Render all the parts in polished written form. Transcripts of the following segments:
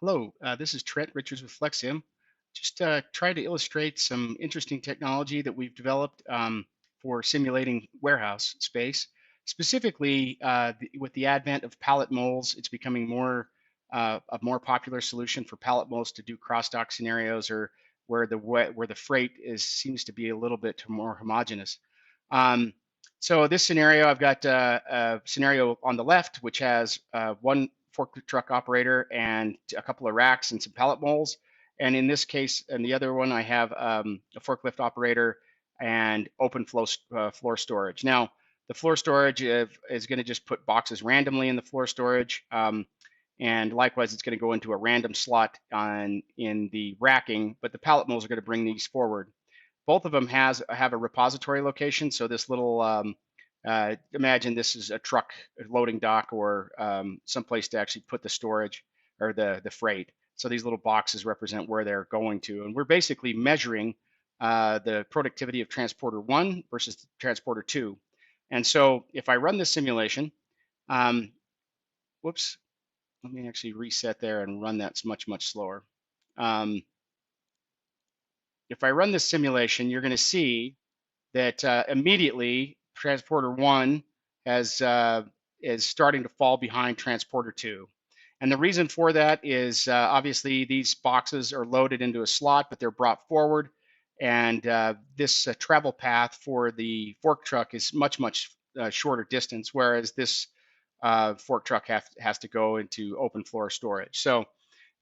Hello, this is Trent Richards with FlexSim. Just try to illustrate some interesting technology that we've developed for simulating warehouse space. Specifically, with the advent of pallet moles, it's becoming a more popular solution for pallet moles to do cross-dock scenarios or where the freight seems to be a little bit more homogeneous. Um, so this scenario, I've got a scenario on the left, which has one forklift truck operator and a couple of racks and some pallet moles. And in this case, and the other one, I have a forklift operator and open floor storage. Now, the floor storage is going to just put boxes randomly in the floor storage. And likewise, it's going to go into a random slot in the racking, but the pallet moles are going to bring these forward. Both of them have a repository location. So this little imagine this is a truck loading dock or someplace to actually put the storage or the freight. So these little boxes represent where they're going to, and we're basically measuring the productivity of transporter 1 versus transporter 2. And so if I run this simulation, um, whoops, let me actually reset there and run that much slower. Um, if I run this simulation, you're going to see that immediately transporter 1 has is starting to fall behind transporter 2. And the reason for that is obviously these boxes are loaded into a slot, but they're brought forward. And this travel path for the fork truck is much shorter distance, whereas this fork truck has to go into open floor storage. So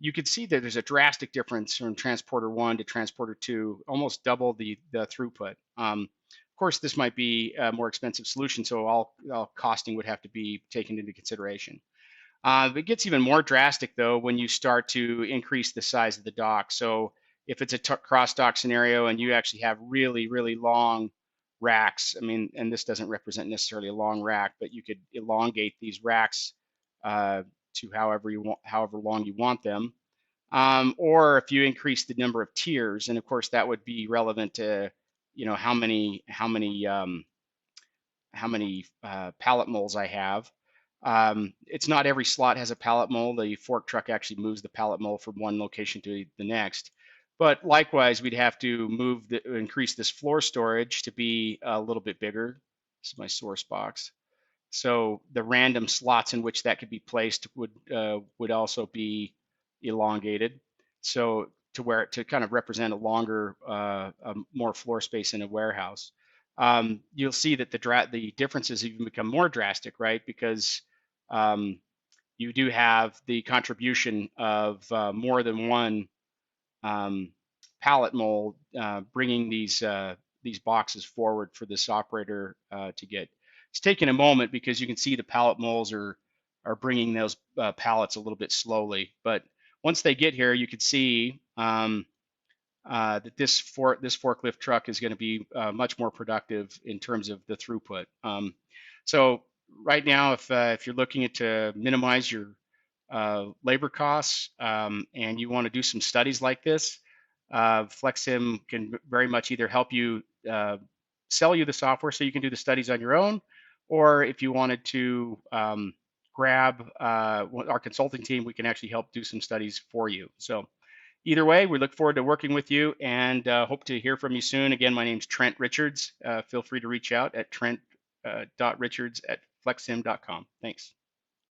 you can see that there's a drastic difference from transporter 1 to transporter 2, almost double the throughput. Of course, this might be a more expensive solution, so all costing would have to be taken into consideration. It gets even more drastic, though, when you start to increase the size of the dock. So if it's a cross-dock scenario and you actually have really long racks, I mean, and this doesn't represent necessarily a long rack, but you could elongate these racks to however long you want them. Or if you increase the number of tiers, and of course that would be relevant to, how many pallet moles I have. It's not every slot has a pallet mole. The fork truck actually moves the pallet mole from one location to the next. But likewise, we'd have to increase this floor storage to be a little bit bigger. This is my source box. So the random slots in which that could be placed would also be elongated. So to kind of represent a longer, more floor space in a warehouse. You'll see that the differences even become more drastic, right? Because you do have the contribution of more than one pallet mole bringing these boxes forward for this operator to get. It's taking a moment because you can see the pallet moles are bringing those pallets a little bit slowly, but once they get here, you can see that this forklift truck is going to be much more productive in terms of the throughput. So right now, if you're looking to minimize your labor costs and you want to do some studies like this, FlexSim can very much either help you sell you the software so you can do the studies on your own, or if you wanted to grab our consulting team, we can actually help do some studies for you. So either way, we look forward to working with you and hope to hear from you soon. Again, my name's Trent Richards. Feel free to reach out at trent.richards@flexsim.com. Thanks.